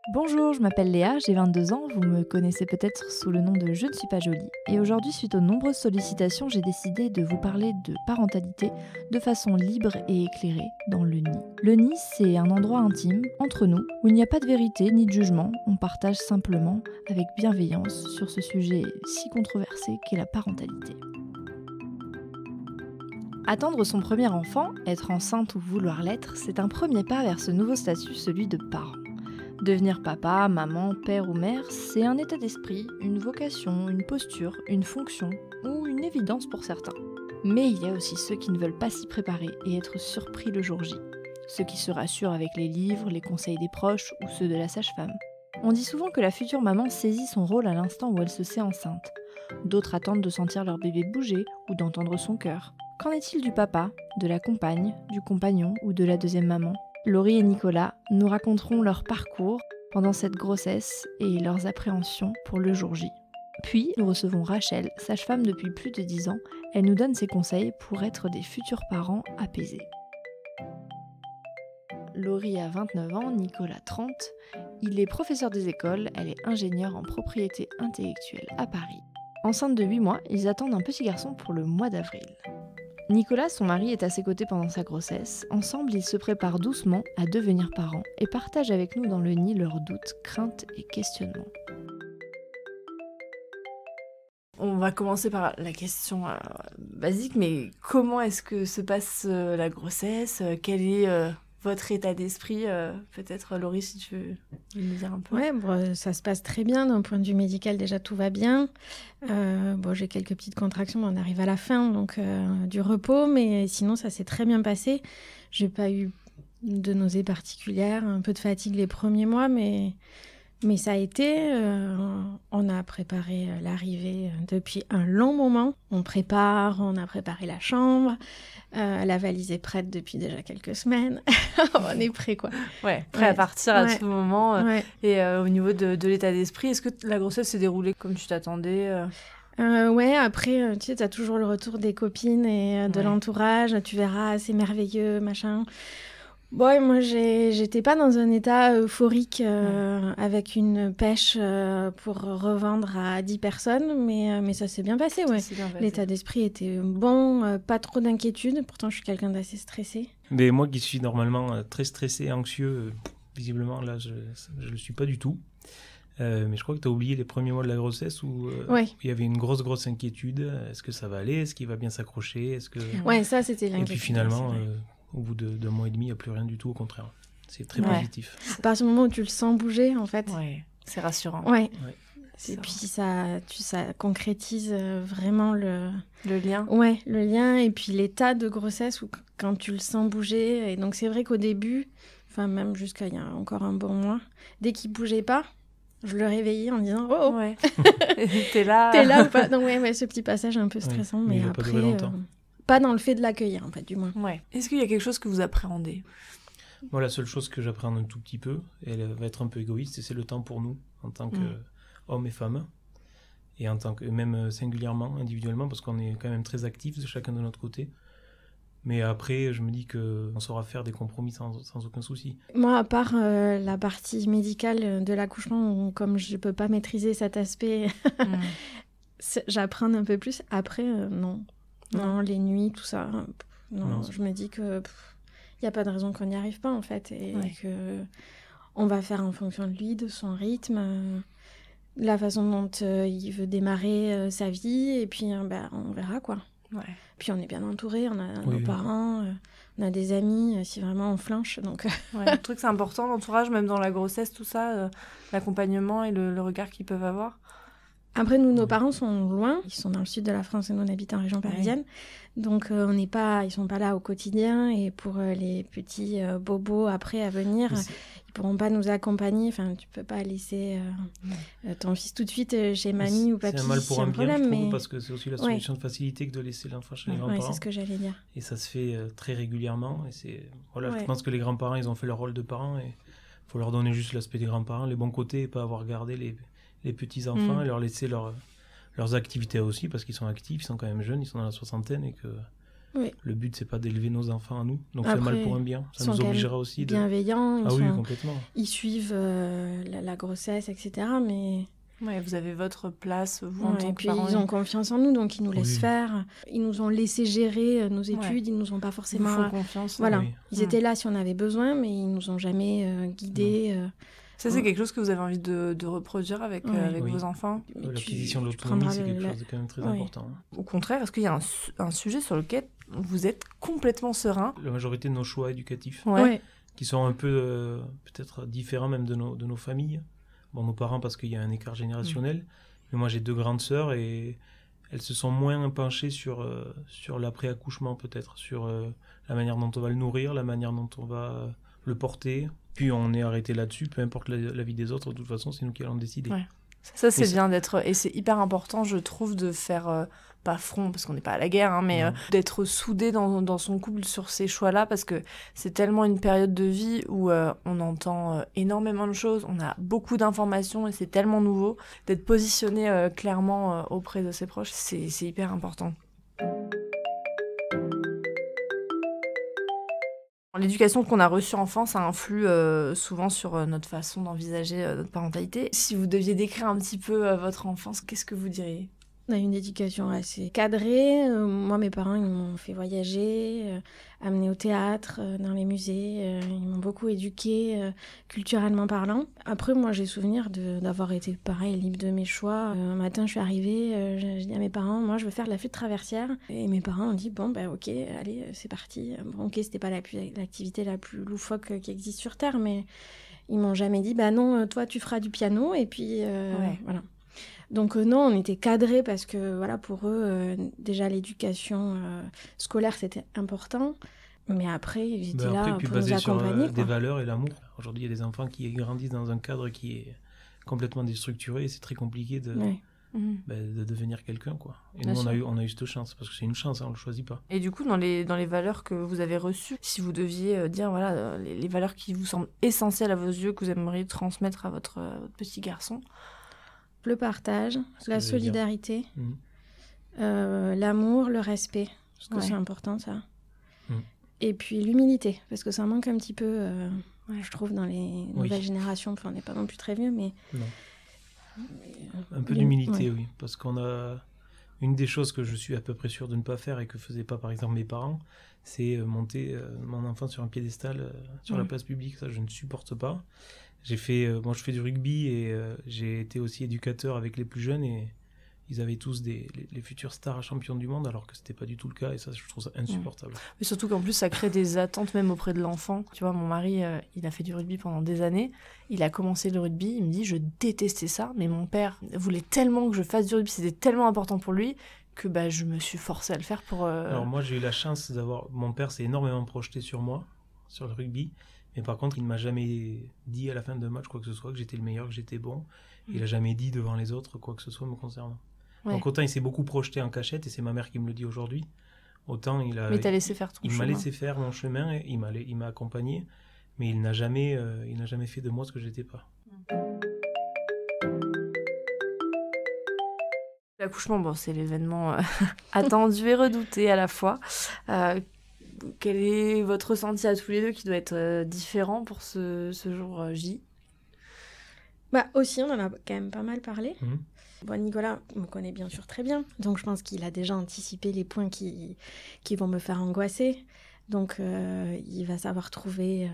Bonjour, je m'appelle Léa, j'ai 22 ans, vous me connaissez peut-être sous le nom de Je ne suis pas jolie. Et aujourd'hui, suite aux nombreuses sollicitations, j'ai décidé de vous parler de parentalité de façon libre et éclairée dans le nid. Le nid, c'est un endroit intime, entre nous, où il n'y a pas de vérité ni de jugement, on partage simplement avec bienveillance sur ce sujet si controversé qu'est la parentalité. Attendre son premier enfant, être enceinte ou vouloir l'être, c'est un premier pas vers ce nouveau statut, celui de parent. Devenir papa, maman, père ou mère, c'est un état d'esprit, une vocation, une posture, une fonction ou une évidence pour certains. Mais il y a aussi ceux qui ne veulent pas s'y préparer et être surpris le jour J. Ceux qui se rassurent avec les livres, les conseils des proches ou ceux de la sage-femme. On dit souvent que la future maman saisit son rôle à l'instant où elle se sait enceinte. D'autres attendent de sentir leur bébé bouger ou d'entendre son cœur. Qu'en est-il du papa, de la compagne, du compagnon ou de la deuxième maman ? Laurie et Nicolas nous raconteront leur parcours pendant cette grossesse et leurs appréhensions pour le jour J. Puis, nous recevons Rachel, sage-femme depuis plus de 10 ans. Elle nous donne ses conseils pour être des futurs parents apaisés. Laurie a 29 ans, Nicolas 30. Il est professeur des écoles, elle est ingénieure en propriété intellectuelle à Paris. Enceinte de 8 mois, ils attendent un petit garçon pour le mois d'avril. Nicolas, son mari, est à ses côtés pendant sa grossesse. Ensemble, ils se préparent doucement à devenir parents et partagent avec nous dans le nid leurs doutes, craintes et questionnements. On va commencer par la question basique, mais comment est-ce que se passe la grossesse ? Quel est votre état d'esprit ? Peut-être Laurie, si tu veux nous dire un peu. Ouais, bon, ça se passe très bien d'un point de vue médical, déjà tout va bien. J'ai quelques petites contractions, mais on arrive à la fin, donc du repos, mais sinon ça s'est très bien passé. J'ai pas eu de nausées particulières, un peu de fatigue les premiers mois, mais ça a été, on a préparé l'arrivée depuis un long moment. On a préparé la chambre, la valise est prête depuis déjà quelques semaines. On est prêt, quoi. Ouais, prêt à partir à tout moment. Et au niveau de l'état d'esprit, est-ce que la grossesse s'est déroulée comme tu t'attendais Après, tu sais, t'as toujours le retour des copines et de l'entourage. Tu verras, c'est merveilleux, machin. Bon, moi, j'étais pas dans un état euphorique avec une pêche pour revendre à 10 personnes, mais ça s'est bien passé, ouais. L'état d'esprit était bon, pas trop d'inquiétude. Pourtant, je suis quelqu'un d'assez stressé. Mais moi qui suis normalement très stressé et anxieux, visiblement, là, je le suis pas du tout. Mais je crois que tu as oublié les premiers mois de la grossesse où il y avait une grosse inquiétude. Est-ce que ça va aller ? Est-ce qu'il va bien s'accrocher ? Ouais, ça, c'était l'inquiétude. Et puis finalement... au bout d'un mois et demi, il n'y a plus rien du tout, au contraire. C'est très positif. À partir du moment où tu le sens bouger, en fait. Ouais, c'est rassurant. Ouais. Et puis ça concrétise vraiment le lien. Ouais, le lien et puis l'état de grossesse où quand tu le sens bouger. Et donc c'est vrai qu'au début, enfin même jusqu'à il y a encore un bon mois, dès qu'il bougeait pas, je le réveillais en disant « Oh, ouais. T'es là ?» T'es là ou pas ? Donc ce petit passage est un peu stressant, mais après... Pas dans le fait de l'accueillir, en fait, du moins. Ouais. Est-ce qu'il y a quelque chose que vous appréhendez ? Moi, la seule chose que j'appréhende un tout petit peu, et elle va être un peu égoïste, c'est le temps pour nous, en tant qu'hommes et femmes, et en tant que, même singulièrement, individuellement, parce qu'on est quand même très actifs de chacun de notre côté. Mais après, je me dis qu'on saura faire des compromis sans aucun souci. Moi, à part la partie médicale de l'accouchement, comme je ne peux pas maîtriser cet aspect, j'apprends un peu plus. Après, non. Non, les nuits, tout ça. Non, je me dis que y a pas de raison qu'on n'y arrive pas, en fait. Et que on va faire en fonction de lui, de son rythme, la façon dont il veut démarrer sa vie. Et puis, on verra, quoi. Ouais. Puis, on est bien entourés. On a nos parents, on a des amis, si vraiment on flanche. Donc... Je trouve que c'est important, l'entourage, même dans la grossesse, tout ça, l'accompagnement et le regard qu'ils peuvent avoir. Après, nous, nos parents sont loin. Ils sont dans le sud de la France et nous, on habite en région parisienne. Donc, ils sont pas là au quotidien. Et pour les petits bobos après à venir, ils pourront pas nous accompagner. Enfin, tu peux pas laisser ton fils tout de suite chez mamie ou papy. C'est un mal pour un bien, problème, je trouve, parce que c'est aussi la solution de facilité que de laisser l'enfant chez les grands-parents. C'est ce que j'allais dire. Et ça se fait très régulièrement. Et je pense que les grands-parents, ils ont fait leur rôle de parents. Et il faut leur donner juste l'aspect des grands-parents, les bons côtés, et pas avoir gardé les petits-enfants et leur laisser leurs activités aussi, parce qu'ils sont actifs, ils sont quand même jeunes, ils sont dans la soixantaine et Oui. Le but, c'est pas d'élever nos enfants à nous. Donc Après, c'est mal pour un bien. Ça nous obligera aussi de... bienveillants. Ah oui, complètement. Ils suivent la grossesse, etc. Mais... Ouais, vous avez votre place, vous, en tant que parents. Et puis, ils ont confiance en nous, donc ils nous laissent faire. Ils nous ont laissé gérer nos études. Ils nous ont pas forcément... Ils font confiance. Voilà. Ils étaient là si on avait besoin, mais ils nous ont jamais guidés. Ça, c'est quelque chose que vous avez envie de reproduire avec vos enfants. L'acquisition de l'autonomie, c'est quelque chose de quand même très important. Au contraire, est-ce qu'il y a un sujet sur lequel vous êtes complètement serein? La majorité de nos choix éducatifs, qui sont un peu peut-être différents même de nos familles. Bon, nos parents, parce qu'il y a un écart générationnel. Mais moi, j'ai 2 grandes sœurs et elles se sont moins penchées sur l'après-accouchement, peut-être, sur la manière dont on va le nourrir, la manière dont on va le porter. Puis on est arrêté là-dessus, peu importe la vie des autres, de toute façon, c'est nous qui allons décider. Ouais. Ça, c'est bien d'être... Et c'est hyper important, je trouve, de faire... pas front, parce qu'on n'est pas à la guerre, hein, mais d'être soudé dans son couple sur ces choix-là, parce que c'est tellement une période de vie où on entend énormément de choses, on a beaucoup d'informations, et c'est tellement nouveau. D'être positionné clairement auprès de ses proches, c'est hyper important. L'éducation qu'on a reçue enfant, ça influe souvent sur notre façon d'envisager notre parentalité. Si vous deviez décrire un petit peu votre enfance, qu'est-ce que vous diriez ? On a eu une éducation assez cadrée. Moi, mes parents, ils m'ont fait voyager, amener au théâtre, dans les musées. Ils m'ont beaucoup éduquée, culturellement parlant. Après, moi, j'ai souvenir d'avoir été, pareil, libre de mes choix. Un matin, je suis arrivée, j'ai dit à mes parents, moi, je veux faire de la flûte traversière. Et mes parents ont dit, bon, bah, ok, allez, c'est parti. Bon, ok, c'était pas l'activité la plus loufoque qui existe sur Terre, mais ils m'ont jamais dit, bah non, toi, tu feras du piano. Et puis, voilà. Donc non, on était cadrés parce que voilà, pour eux, déjà l'éducation scolaire, c'était important. Mais après, ils étaient là pour nous accompagner. Sur des valeurs et l'amour. Aujourd'hui, il y a des enfants qui grandissent dans un cadre qui est complètement déstructuré et c'est très compliqué de devenir quelqu'un, quoi. Et nous, on a eu cette chance, parce que c'est une chance, on ne le choisit pas. Et du coup, dans les valeurs que vous avez reçues, si vous deviez dire voilà, les valeurs qui vous semblent essentielles à vos yeux, que vous aimeriez transmettre à votre petit garçon... Le partage, la solidarité, l'amour, le respect, parce que c'est important ça. Et puis l'humilité, parce que ça manque un petit peu, je trouve, dans les nouvelles générations. Enfin, on n'est pas non plus très vieux, mais... Non. Un peu d'humilité, oui. Parce qu'on a... Une des choses que je suis à peu près sûr de ne pas faire et que ne faisaient pas, par exemple, mes parents, c'est monter mon enfant sur un piédestal sur la place publique. Ça, je ne supporte pas. Je fais du rugby et j'ai été aussi éducateur avec les plus jeunes et ils avaient tous les futurs stars champions du monde alors que c'était pas du tout le cas et ça, je trouve ça insupportable. Mais surtout qu'en plus, ça crée des attentes même auprès de l'enfant. Tu vois, mon mari, il a fait du rugby pendant des années. Il a commencé le rugby, il me dit, je détestais ça, mais mon père voulait tellement que je fasse du rugby, c'était tellement important pour lui que je me suis forcée à le faire pour... Alors moi, j'ai eu la chance d'avoir... Mon père s'est énormément projeté sur moi, sur le rugby. Mais par contre, il ne m'a jamais dit à la fin d'un match quoi que ce soit, que j'étais le meilleur, que j'étais bon. Il n'a jamais dit devant les autres quoi que ce soit me concernant. Ouais. Donc autant il s'est beaucoup projeté en cachette, et c'est ma mère qui me le dit aujourd'hui, autant il a... Mais t'as laissé faire ton chemin. Il m'a laissé faire mon chemin, et il m'a accompagné, mais il n'a jamais fait de moi ce que je n'étais pas. L'accouchement, c'est l'événement attendu et redouté à la fois. Quel est votre ressenti à tous les deux qui doit être différent pour ce jour J ? Aussi, on en a quand même pas mal parlé. Bon, Nicolas me connaît bien sûr très bien, donc je pense qu'il a déjà anticipé les points qui vont me faire angoisser. Donc il va savoir trouver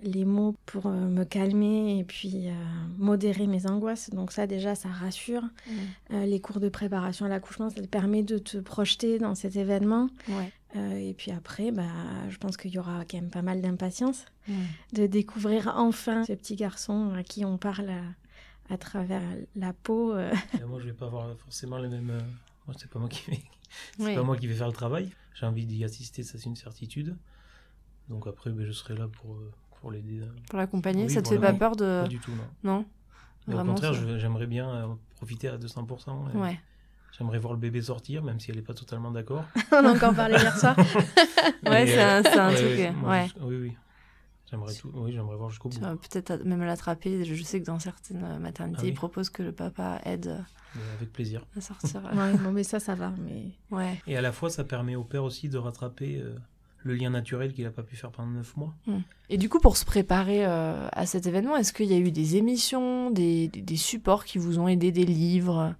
les mots pour me calmer et puis modérer mes angoisses. Donc ça, déjà, ça rassure. Les cours de préparation à l'accouchement, ça te permet de te projeter dans cet événement. Et puis après, je pense qu'il y aura quand même pas mal d'impatience de découvrir enfin ce petit garçon à qui on parle à travers la peau. Moi, je vais pas avoir forcément les mêmes... Moi, c'est pas moi qui pas moi qui vais faire le travail. J'ai envie d'y assister, ça c'est une certitude. Donc après, je serai là pour l'aider. Pour l'accompagner, ça te fait pas peur de... Pas du tout, non. Mais au contraire, j'aimerais bien profiter à 200%. J'aimerais voir le bébé sortir, même si elle n'est pas totalement d'accord. On a encore parlé hier soir. C'est un truc. Oui. j'aimerais voir jusqu'au bout. Tu vas peut-être même l'attraper. Je sais que dans certaines maternités, ils proposent que le papa aide avec plaisir. à sortir. Ouais, bon, mais ça va. Mais... Ouais. Et à la fois, ça permet au père aussi de rattraper le lien naturel qu'il n'a pas pu faire pendant 9 mois. Et du coup, pour se préparer à cet événement, est-ce qu'il y a eu des émissions, des supports qui vous ont aidé, des livres?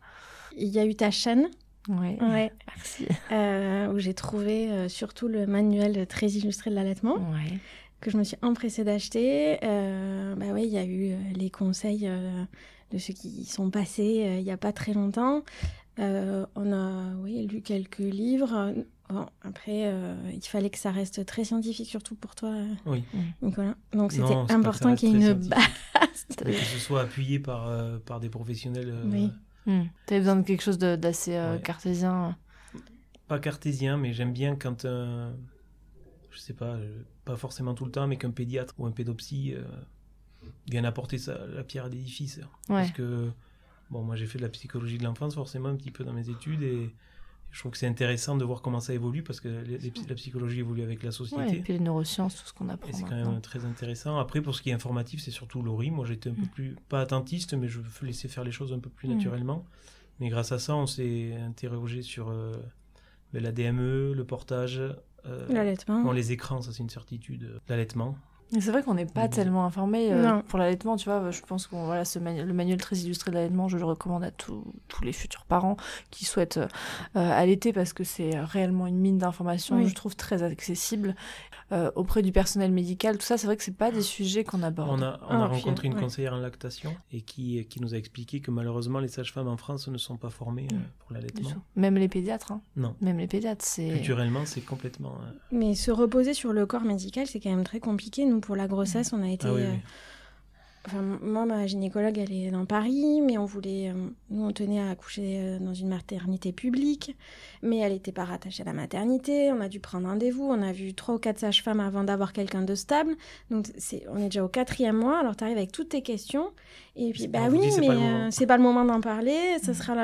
Il y a eu ta chaîne. Ouais. Merci. Où j'ai trouvé surtout le manuel très illustré de l'allaitement, que je me suis empressée d'acheter. Il y a eu les conseils de ceux qui sont passés il n'y a pas très longtemps. On a lu quelques livres. Bon, après, il fallait que ça reste très scientifique, surtout pour toi, Nicolas. Donc c'était important qu'il y ait une base. Que ce soit appuyé par des professionnels. T'avais besoin de quelque chose d'assez cartésien. Pas cartésien, mais j'aime bien quand je sais pas forcément tout le temps, mais qu'un pédiatre ou un pédopsie vienne apporter la pierre à l'édifice. Parce que, moi j'ai fait de la psychologie de l'enfance forcément un petit peu dans mes études et je trouve que c'est intéressant de voir comment ça évolue parce que la psychologie évolue avec la société. Et puis les neurosciences, tout ce qu'on apprend. Et c'est quand même très intéressant. Après, pour ce qui est informatif, c'est surtout Laurie. Moi, j'étais un peu plus, pas attentiste, mais je laissais faire les choses un peu plus naturellement. Mais grâce à ça, on s'est interrogé sur la DME, le portage, l'allaitement. Les écrans, ça c'est une certitude. L'allaitement. Et c'est vrai qu'on n'est pas tellement informé pour l'allaitement, tu vois. Je pense que le manuel très illustré de l'allaitement, je le recommande à tous les futurs parents qui souhaitent allaiter parce que c'est réellement une mine d'informations, je trouve très accessible auprès du personnel médical. Tout ça, c'est vrai que c'est pas des sujets qu'on aborde. On a rencontré une conseillère en lactation et qui nous a expliqué que malheureusement les sages-femmes en France ne sont pas formées pour l'allaitement. Même les pédiatres. Non. Même les pédiatres, c'est... Culturellement, c'est complètement... Mais se reposer sur le corps médical, c'est quand même très compliqué. Nous, pour la grossesse, on a été... moi, ma gynécologue, elle est dans Paris, mais nous, on tenait à accoucher dans une maternité publique, mais elle n'était pas rattachée à la maternité. On a dû prendre rendez-vous. On a vu 3 ou 4 sages-femmes avant d'avoir quelqu'un de stable. Donc, on est déjà au 4e mois. Alors, tu arrives avec toutes tes questions. Et puis, c'est pas le moment d'en parler. Ça sera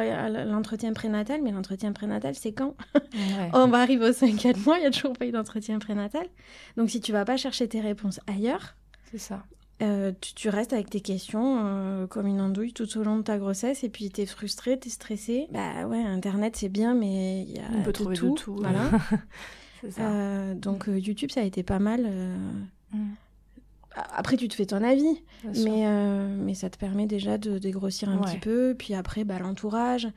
l'entretien prénatal. Mais l'entretien prénatal, c'est quand On va arriver au 5e mois. Il n'y a toujours pas eu d'entretien prénatal. Donc, si tu vas pas chercher tes réponses ailleurs... C'est ça. Tu restes avec tes questions comme une andouille tout au long de ta grossesse et puis t'es frustrée, t'es stressée. Internet c'est bien mais il y a on peut trouver tout. De tout. Voilà. C'est ça. Donc YouTube ça a été pas mal. Après tu te fais ton avis, mais ça te permet déjà de dégrossir un petit peu. Puis après l'entourage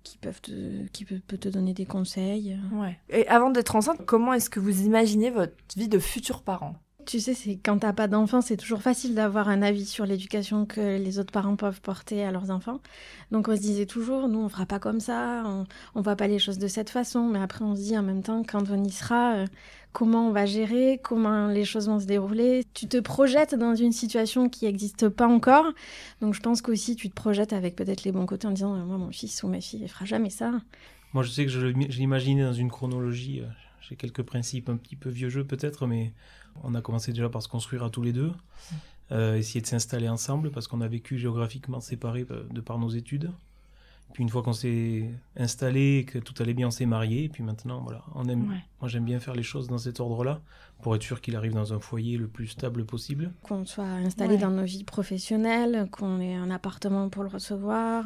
qui peut te donner des conseils. Et avant d'être enceinte, comment est-ce que vous imaginez votre vie de futur parent ? Tu sais, quand t'as pas d'enfant, c'est toujours facile d'avoir un avis sur l'éducation que les autres parents peuvent porter à leurs enfants. Donc on se disait toujours, nous on fera pas comme ça, on voit pas les choses de cette façon. Mais après on se dit en même temps, quand on y sera, comment on va gérer, comment les choses vont se dérouler. Tu te projettes dans une situation qui n'existe pas encore. Donc je pense qu'aussi tu te projettes avec peut-être les bons côtés en disant, moi mon fils ou ma fille, elle fera jamais ça. Moi je sais que je l'imaginais dans une chronologie. J'ai quelques principes un petit peu vieux jeu peut-être, mais on a commencé déjà par se construire à tous les deux, essayer de s'installer ensemble parce qu'on a vécu géographiquement séparés de par nos études. Puis une fois qu'on s'est installé et que tout allait bien, on s'est mariés. Et puis maintenant, moi j'aime bien faire les choses dans cet ordre-là pour être sûr qu'il arrive dans un foyer le plus stable possible. Qu'on soit installé dans nos vies professionnelles, qu'on ait un appartement pour le recevoir.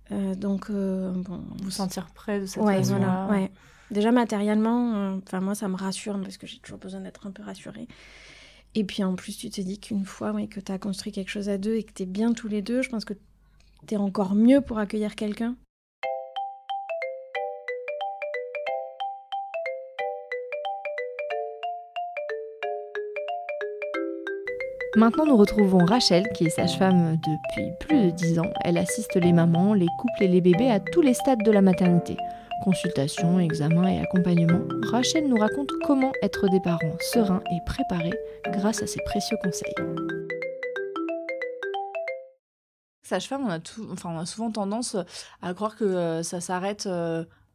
Vous sentir près de cette façon-là. Ouais. Déjà matériellement, moi ça me rassure parce que j'ai toujours besoin d'être un peu rassurée. Et puis en plus tu te dis qu'une fois que tu as construit quelque chose à deux et que tu es bien tous les deux, je pense que tu es encore mieux pour accueillir quelqu'un. Maintenant, nous retrouvons Rachel, qui est sage-femme depuis plus de 10 ans. Elle assiste les mamans, les couples et les bébés à tous les stades de la maternité. Consultation, examen et accompagnement, Rachel nous raconte comment être des parents sereins et préparés grâce à ses précieux conseils. Sage-femme, on a souvent tendance à croire que ça s'arrête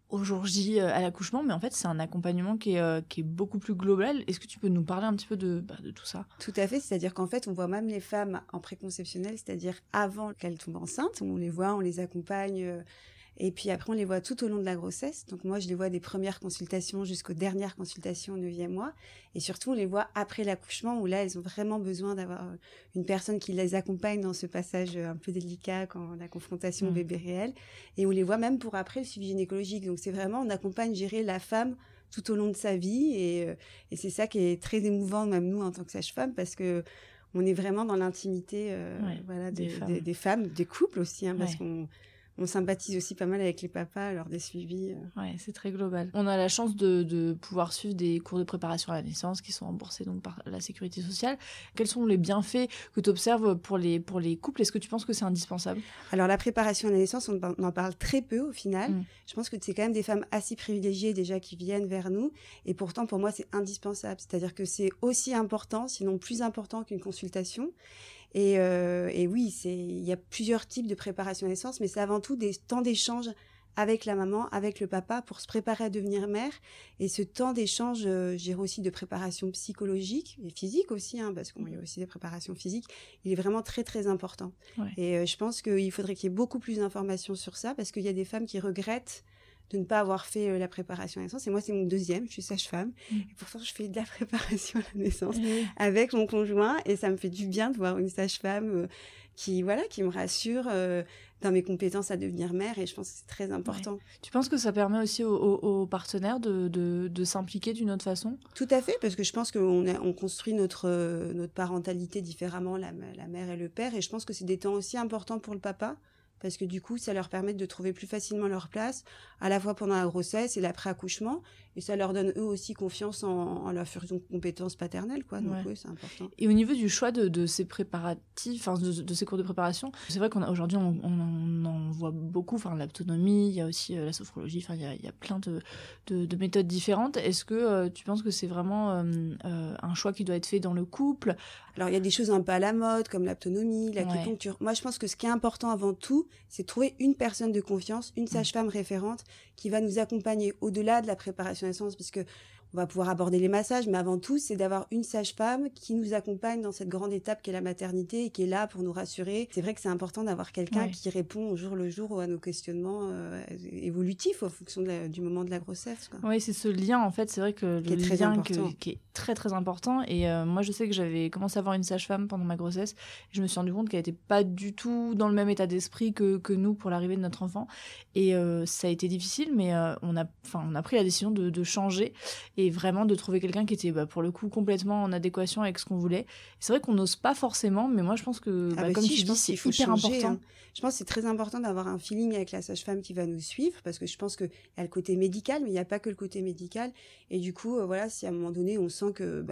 au jour J à l'accouchement, mais en fait c'est un accompagnement qui est beaucoup plus global. Est-ce que tu peux nous parler un petit peu de tout ça ? Tout à fait, c'est-à-dire qu'en fait on voit même les femmes en préconceptionnel, c'est-à-dire avant qu'elles tombent enceintes, on les voit, on les accompagne Et puis après, on les voit tout au long de la grossesse. Donc moi, je les vois des premières consultations jusqu'aux dernières consultations au 9e mois. Et surtout, on les voit après l'accouchement, où là, elles ont vraiment besoin d'avoir une personne qui les accompagne dans ce passage un peu délicat, quand la confrontation au bébé réel. Et on les voit même pour après le suivi gynécologique. Donc c'est vraiment, on accompagne gérer la femme tout au long de sa vie. Et c'est ça qui est très émouvant, même nous, en tant que sage-femme, parce que on est vraiment dans l'intimité des femmes, des couples aussi, parce qu'on sympathise aussi pas mal avec les papas lors des suivis. Ouais, c'est très global. On a la chance de pouvoir suivre des cours de préparation à la naissance qui sont remboursés donc par la sécurité sociale. Quels sont les bienfaits que tu observes pour les couples? Est-ce que tu penses que c'est indispensable? Alors, la préparation à la naissance, on en parle très peu au final. Je pense que c'est quand même des femmes assez privilégiées déjà qui viennent vers nous. Et pourtant, pour moi, c'est indispensable. C'est-à-dire que c'est aussi important, sinon plus important qu'une consultation. Et oui, il y a plusieurs types de préparation à la naissance, mais c'est avant tout des temps d'échange avec la maman, avec le papa, pour se préparer à devenir mère. Et ce temps d'échange, je dirais aussi de préparation psychologique et physique aussi, parce qu'il y a aussi des préparations physiques, il est vraiment très, très important. Ouais. Et je pense qu'il faudrait qu'il y ait beaucoup plus d'informations sur ça, parce qu'il y a des femmes qui regrettent de ne pas avoir fait la préparation à la naissance. Et moi, c'est mon 2e, je suis sage-femme. Et pourtant, je fais de la préparation à la naissance avec mon conjoint. Et ça me fait du bien de voir une sage-femme qui me rassure dans mes compétences à devenir mère. Et je pense que c'est très important. Ouais. Tu penses que ça permet aussi aux partenaires de s'impliquer d'une autre façon? Tout à fait, parce que je pense qu'on construit notre parentalité différemment, la mère et le père. Et je pense que c'est des temps aussi importants pour le papa, parce que du coup, ça leur permet de trouver plus facilement leur place, à la fois pendant la grossesse et l'après-accouchement, et ça leur donne eux aussi confiance en leur fusion de compétences paternelles, quoi. Donc oui, c'est important. Et au niveau du choix de ces préparatifs, de ces cours de préparation, c'est vrai qu'aujourd'hui, on en voit beaucoup, l'autonomie, il y a aussi la sophrologie, il y a plein de méthodes différentes. Est-ce que tu penses que c'est vraiment un choix qui doit être fait dans le couple? Alors, il y a des choses un peu à la mode, comme l'autonomie, l'acupuncture. Moi, je pense que ce qui est important avant tout, c'est de trouver une personne de confiance, une sage-femme référente qui va nous accompagner au-delà de la préparation à la naissance, puisque on va pouvoir aborder les massages, mais avant tout, c'est d'avoir une sage-femme qui nous accompagne dans cette grande étape qu'est la maternité et qui est là pour nous rassurer. C'est vrai que c'est important d'avoir quelqu'un qui répond au jour le jour à nos questionnements évolutifs en fonction du moment de la grossesse, quoi. Oui, c'est ce lien, en fait, c'est vrai que le lien qui est très très important. Et moi, je sais que j'avais commencé à avoir une sage-femme pendant ma grossesse. Et je me suis rendu compte qu'elle n'était pas du tout dans le même état d'esprit que nous pour l'arrivée de notre enfant. Et ça a été difficile, mais on a pris la décision de changer et vraiment de trouver quelqu'un qui était pour le coup complètement en adéquation avec ce qu'on voulait. Et c'est vrai qu'on n'ose pas forcément, mais moi je pense que comme tu dis, c'est hyper important. Je pense que c'est très important d'avoir un feeling avec la sage-femme qui va nous suivre, parce que je pense qu'il y a le côté médical, mais il n'y a pas que le côté médical. Et du coup, si à un moment donné on sent que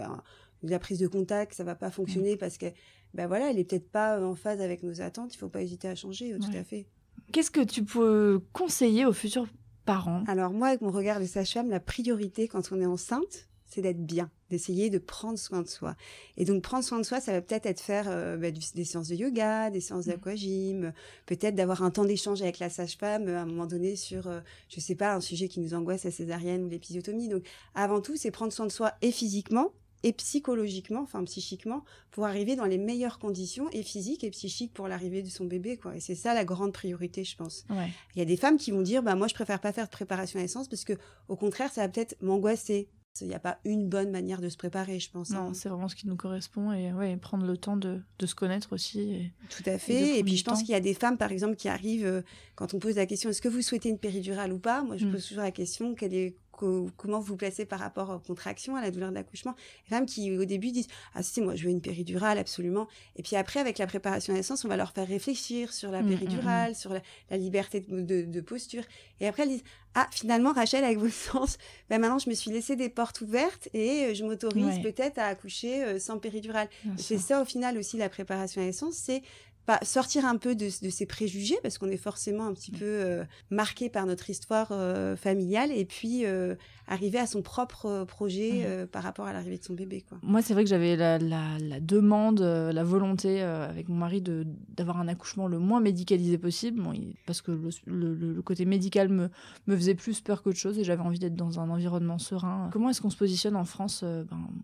la prise de contact, ça va pas fonctionner parce que elle est peut-être pas en phase avec nos attentes, il faut pas hésiter à changer, tout à fait. Qu'est-ce que tu peux conseiller aux futurs parents? Alors moi, avec mon regard de sage-femme, la priorité quand on est enceinte, c'est d'être bien, d'essayer de prendre soin de soi. Et donc prendre soin de soi, ça va peut-être être faire des séances de yoga, des séances d'aquagym, peut-être d'avoir un temps d'échange avec la sage-femme à un moment donné sur, je sais pas, un sujet qui nous angoisse, la césarienne ou l'épisiotomie. Donc avant tout, c'est prendre soin de soi et physiquement et psychologiquement, psychiquement, pour arriver dans les meilleures conditions, et physiques et psychiques pour l'arrivée de son bébé, quoi. Et c'est ça la grande priorité, je pense. Ouais. Il y a des femmes qui vont dire, moi je préfère pas faire de préparation à la naissance parce que, au contraire, ça va peut-être m'angoisser. Il n'y a pas une bonne manière de se préparer, je pense. Non, c'est vraiment ce qui nous correspond, et prendre le temps de se connaître aussi. Tout à fait. Et puis je pense qu'il y a des femmes, par exemple, qui arrivent, quand on pose la question, est-ce que vous souhaitez une péridurale ou pas? Moi, je pose toujours la question, comment vous vous placez par rapport aux contractions, à la douleur d'accouchement. Les femmes qui, au début, disent « Ah, moi, je veux une péridurale, absolument. » Et puis après, avec la préparation à la naissance, on va leur faire réfléchir sur la péridurale, sur la liberté de posture. Et après, elles disent « Ah, finalement, Rachel, avec vos sens, maintenant, je me suis laissé des portes ouvertes et je m'autorise peut-être à accoucher sans péridurale. » C'est ça, au final, aussi, la préparation à la naissance, c'est sortir un peu de ces préjugés, parce qu'on est forcément un petit peu marqué par notre histoire familiale, et puis arriver à son propre projet par rapport à l'arrivée de son bébé, quoi. Moi, c'est vrai que j'avais la demande, la volonté avec mon mari d'avoir un accouchement le moins médicalisé possible, parce que le côté médical me faisait plus peur qu'autre chose, et j'avais envie d'être dans un environnement serein. Comment est-ce qu'on se positionne en France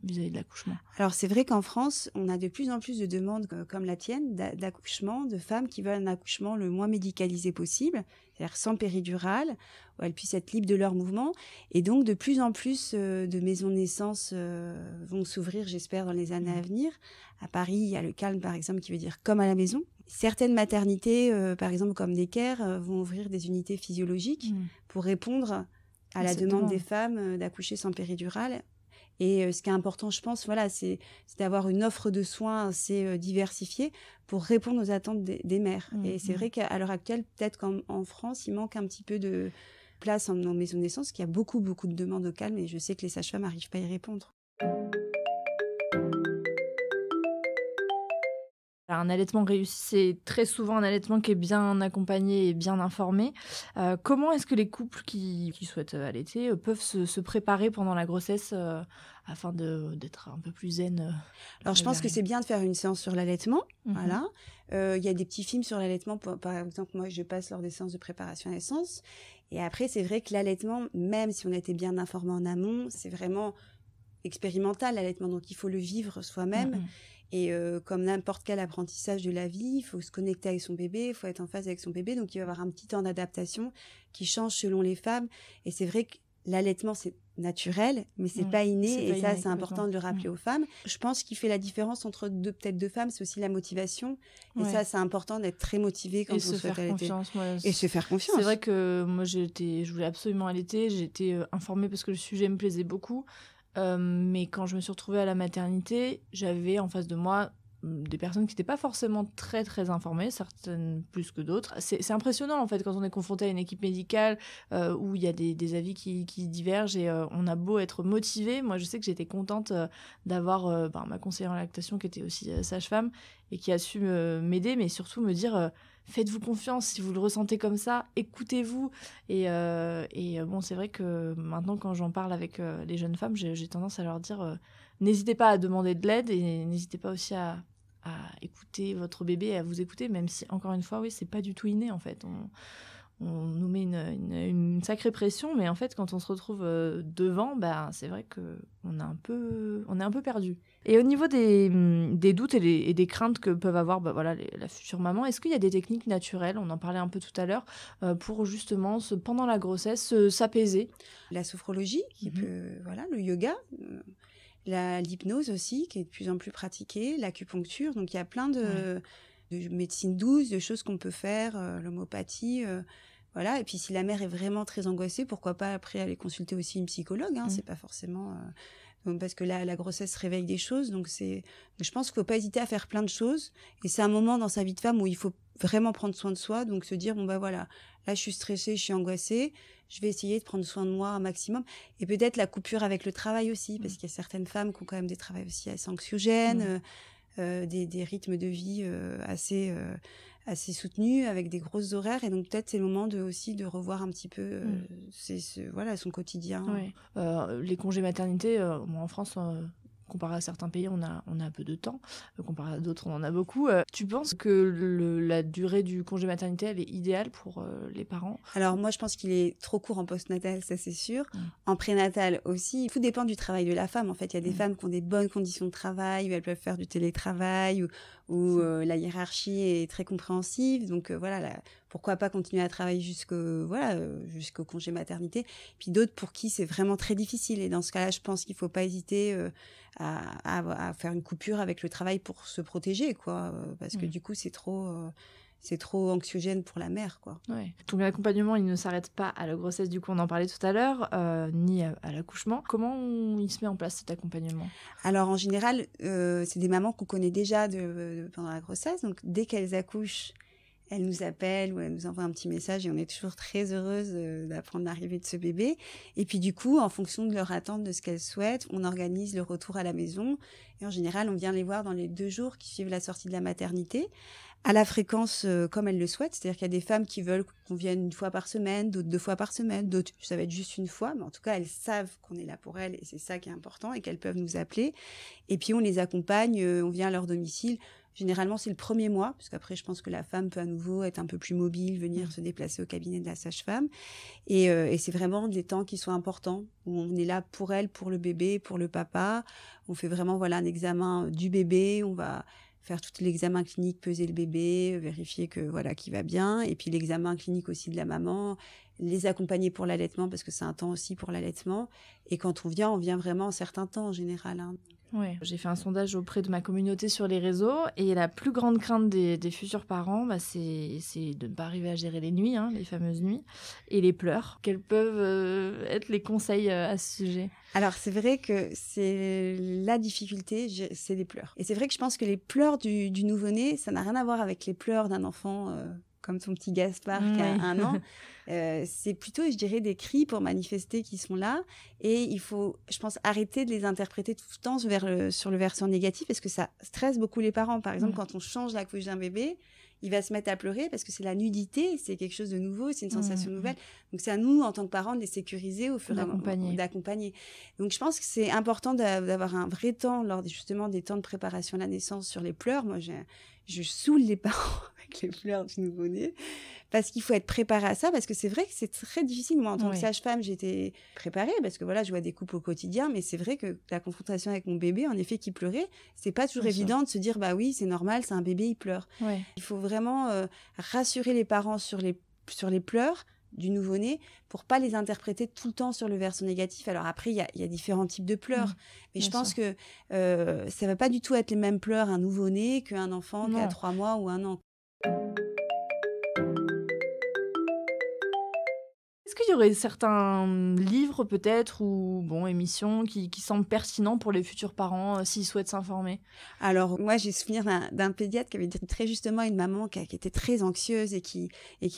vis-à-vis de l'accouchement? Alors c'est vrai qu'en France, on a de plus en plus de demandes comme la tienne d'accouchement, de femmes qui veulent un accouchement le moins médicalisé possible, c'est-à-dire sans péridurale, où elles puissent être libres de leurs mouvements. Et donc de plus en plus de maisons de naissance vont s'ouvrir, j'espère, dans les années à venir. À Paris, il y a le Calme, par exemple, qui veut dire comme à la maison. Certaines maternités, par exemple comme Necker, vont ouvrir des unités physiologiques pour répondre à la demande des femmes d'accoucher sans péridurale. Et ce qui est important, je pense, voilà, c'est d'avoir une offre de soins assez diversifiée pour répondre aux attentes des mères. Et c'est vrai qu'à l'heure actuelle, peut-être qu'en France, il manque un petit peu de place en maison de naissance, qu'il y a beaucoup, beaucoup de demandes au Calme, et je sais que les sages-femmes n'arrivent pas à y répondre. Un allaitement réussi, c'est très souvent un allaitement qui est bien accompagné et bien informé. Comment est-ce que les couples qui souhaitent allaiter peuvent se préparer pendant la grossesse afin d'être un peu plus zen? Alors, je pense que c'est bien de faire une séance sur l'allaitement. Voilà. Il y a des petits films sur l'allaitement. Par exemple, moi, je passe lors des séances de préparation à la naissance. Et après, c'est vrai que l'allaitement, même si on a été bien informé en amont, c'est vraiment expérimental, l'allaitement. Donc, il faut le vivre soi-même. Et comme n'importe quel apprentissage de la vie, il faut se connecter avec son bébé, il faut être en phase avec son bébé. Donc, il va y avoir un petit temps d'adaptation qui change selon les femmes. Et c'est vrai que l'allaitement, c'est naturel, mais c'est pas inné. Et ça, c'est important de le rappeler aux femmes. Je pense qu'il fait la différence entre peut-être deux femmes, c'est aussi la motivation. Et ça, c'est important d'être très motivé quand on souhaite allaiter. Et se faire confiance. C'est vrai que moi, je voulais absolument allaiter. J'ai été informée parce que le sujet me plaisait beaucoup. Mais quand je me suis retrouvée à la maternité, j'avais en face de moi des personnes qui n'étaient pas forcément très très informées, certaines plus que d'autres. C'est impressionnant en fait quand on est confronté à une équipe médicale où il y a des avis qui divergent et on a beau être motivé. Moi je sais que j'étais contente d'avoir ma conseillère en lactation qui était aussi sage-femme et qui a su m'aider, mais surtout me dire faites-vous confiance si vous le ressentez comme ça, écoutez-vous. Et bon, c'est vrai que maintenant, quand j'en parle avec les jeunes femmes, j'ai tendance à leur dire n'hésitez pas à demander de l'aide et n'hésitez pas aussi à écouter votre bébé et à vous écouter, même si, encore une fois, oui, c'est pas du tout inné, en fait. On nous met une sacrée pression, mais en fait, quand on se retrouve devant, c'est vrai qu'on est un peu perdu. Et au niveau des doutes et des craintes que peuvent avoir la future maman, est-ce qu'il y a des techniques naturelles, on en parlait un peu tout à l'heure, pour justement, pendant la grossesse, s'apaiser? La sophrologie, le yoga, l'hypnose aussi, qui est de plus en plus pratiquée, l'acupuncture. Donc, il y a plein de médecine douce, de choses qu'on peut faire, l'homéopathie, voilà. Et puis si la mère est vraiment très angoissée, pourquoi pas après aller consulter aussi une psychologue, c'est pas forcément parce que la grossesse réveille des choses, donc je pense qu'il faut pas hésiter à faire plein de choses, et c'est un moment dans sa vie de femme où il faut vraiment prendre soin de soi, donc se dire là je suis stressée, je suis angoissée, je vais essayer de prendre soin de moi un maximum, et peut-être la coupure avec le travail aussi, parce qu'il y a certaines femmes qui ont quand même des travails aussi assez anxiogènes, des rythmes de vie assez soutenus, avec des grosses horaires, et donc peut-être c'est le moment aussi de revoir un petit peu son quotidien. Les congés maternité, moi en France, comparé à certains pays, on a peu de temps. Comparé à d'autres, on en a beaucoup. Tu penses que la durée du congé maternité, elle est idéale pour les parents? Alors moi, je pense qu'il est trop court en postnatal, ça c'est sûr. En prénatal aussi. Tout dépend du travail de la femme. En fait, il y a des femmes qui ont des bonnes conditions de travail, où elles peuvent faire du télétravail, où la hiérarchie est très compréhensive. Donc pourquoi pas continuer à travailler jusqu'au congé maternité. Puis d'autres pour qui c'est vraiment très difficile. Et dans ce cas-là, je pense qu'il ne faut pas hésiter à faire une coupure avec le travail pour se protéger, quoi. Parce que du coup, c'est trop anxiogène pour la mère, quoi. Ouais. Donc l'accompagnement, il ne s'arrête pas à la grossesse, du coup on en parlait tout à l'heure, ni à l'accouchement. Comment il se met en place cet accompagnement? Alors en général, c'est des mamans qu'on connaît déjà pendant la grossesse, donc dès qu'elles accouchent, elles nous appellent ou elles nous envoient un petit message, et on est toujours très heureuse d'apprendre l'arrivée de ce bébé. Et puis du coup, en fonction de leur attente, de ce qu'elles souhaitent, on organise le retour à la maison. Et en général, on vient les voir dans les 2 jours qui suivent la sortie de la maternité, à la fréquence comme elles le souhaitent. C'est-à-dire qu'il y a des femmes qui veulent qu'on vienne 1 fois par semaine, d'autres 2 fois par semaine, d'autres ça va être juste 1 fois, mais en tout cas elles savent qu'on est là pour elles, et c'est ça qui est important, et qu'elles peuvent nous appeler. Et puis on les accompagne, on vient à leur domicile Généralement, c'est le premier mois, parce qu'après, je pense que la femme peut à nouveau être un peu plus mobile, venir se déplacer au cabinet de la sage-femme. Et c'est vraiment des temps qui sont importants, où on est là pour elle, pour le bébé, pour le papa. On fait vraiment un examen du bébé, on va faire tout l'examen clinique, peser le bébé, vérifier que qu'il va bien, et puis l'examen clinique aussi de la maman, les accompagner pour l'allaitement, parce que c'est un temps aussi pour l'allaitement. Et quand on vient vraiment en certains temps en général. Ouais. J'ai fait un sondage auprès de ma communauté sur les réseaux et la plus grande crainte des futurs parents, c'est de ne pas arriver à gérer les nuits, les fameuses nuits, et les pleurs. Quels peuvent être les conseils à ce sujet ? Alors, c'est vrai que c'est la difficulté, c'est les pleurs. Et c'est vrai que je pense que les pleurs du nouveau-né, ça n'a rien à voir avec les pleurs d'un enfant comme ton petit Gaspard qui a 1 an. C'est plutôt, je dirais, des cris pour manifester qui sont là. Et il faut, je pense, arrêter de les interpréter tout le temps sur le versant négatif parce que ça stresse beaucoup les parents. Par exemple, quand on change la couche d'un bébé, il va se mettre à pleurer parce que c'est la nudité, c'est quelque chose de nouveau, c'est une sensation nouvelle. Donc, c'est à nous, en tant que parents, de les sécuriser au fur et à mesure, d'accompagner. Donc, je pense que c'est important d'avoir un vrai temps lors justement des temps de préparation à la naissance sur les pleurs. Moi, je saoule les parents avec les pleurs du nouveau-né parce qu'il faut être préparé à ça, parce que c'est vrai que c'est très difficile. Moi, en tant que sage-femme, j'étais préparée parce que je vois des couples au quotidien, mais c'est vrai que la confrontation avec mon bébé, en effet, qui pleurait, c'est pas toujours évident de se dire, oui, c'est normal, c'est un bébé, il pleure. Ouais. Il faut vraiment rassurer les parents sur les pleurs du nouveau-né pour pas les interpréter tout le temps sur le versant négatif. Alors après, il y a différents types de pleurs, mais je pense que ça va pas du tout être les mêmes pleurs un nouveau-né qu'un enfant qui a 3 mois ou 1 an. Est-ce qu'il y aurait certains livres peut-être ou émissions qui semblent pertinents pour les futurs parents s'ils souhaitent s'informer ? Alors moi j'ai souvenir d'un pédiatre qui avait dit très justement à une maman qui était très anxieuse et qui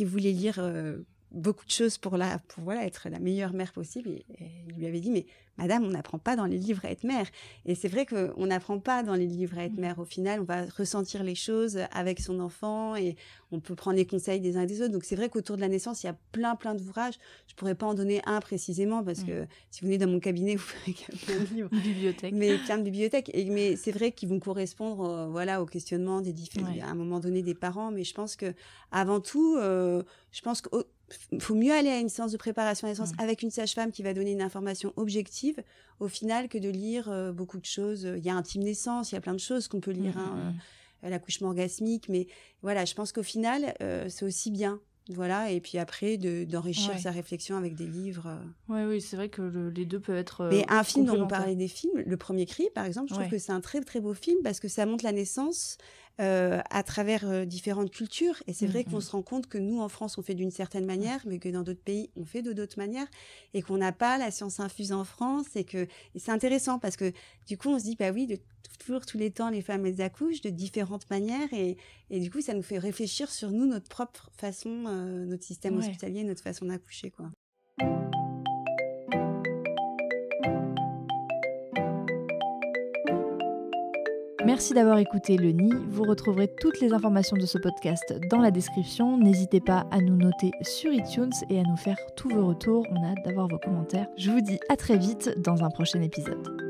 voulait lire beaucoup de choses pour être la meilleure mère possible, et il lui avait dit mais madame, on n'apprend pas dans les livres à être mère. Et c'est vrai qu'on n'apprend pas dans les livres à être mère. Au final, on va ressentir les choses avec son enfant et on peut prendre les conseils des uns et des autres. Donc c'est vrai qu'autour de la naissance, il y a plein d'ouvrages. Je pourrais pas en donner un précisément parce que si vous venez dans mon cabinet, vous verrez qu'il y a plein de livres. Bibliothèque. Mais plein de bibliothèques. Mais c'est vrai qu'ils vont correspondre au questionnement à un moment donné des parents. Mais je pense que avant tout, il faut mieux aller à une séance de préparation à la naissance avec une sage-femme qui va donner une information objective au final que de lire beaucoup de choses. Il y a Intime Naissance, il y a plein de choses qu'on peut lire, l'accouchement orgasmique, mais je pense qu'au final, c'est aussi bien. Et puis après, d'enrichir sa réflexion avec des livres. Oui, c'est vrai que les deux peuvent être. Mais un film dont on parlait des films, Le Premier Cri, par exemple, je trouve que c'est un très, très beau film parce que ça montre la naissance à travers différentes cultures. Et c'est vrai qu'on se rend compte que nous, en France, on fait d'une certaine manière, mais que dans d'autres pays, on fait d'autres manières. Et qu'on n'a pas la science infuse en France. Et c'est intéressant parce que du coup, on se dit, toujours, tous les temps, les femmes, elles accouchent de différentes manières. Et du coup, ça nous fait réfléchir sur nous, notre propre façon, notre système hospitalier, notre façon d'accoucher, quoi. Merci d'avoir écouté Le Nid. Vous retrouverez toutes les informations de ce podcast dans la description. N'hésitez pas à nous noter sur iTunes et à nous faire tous vos retours. On a hâte d'avoir vos commentaires. Je vous dis à très vite dans un prochain épisode.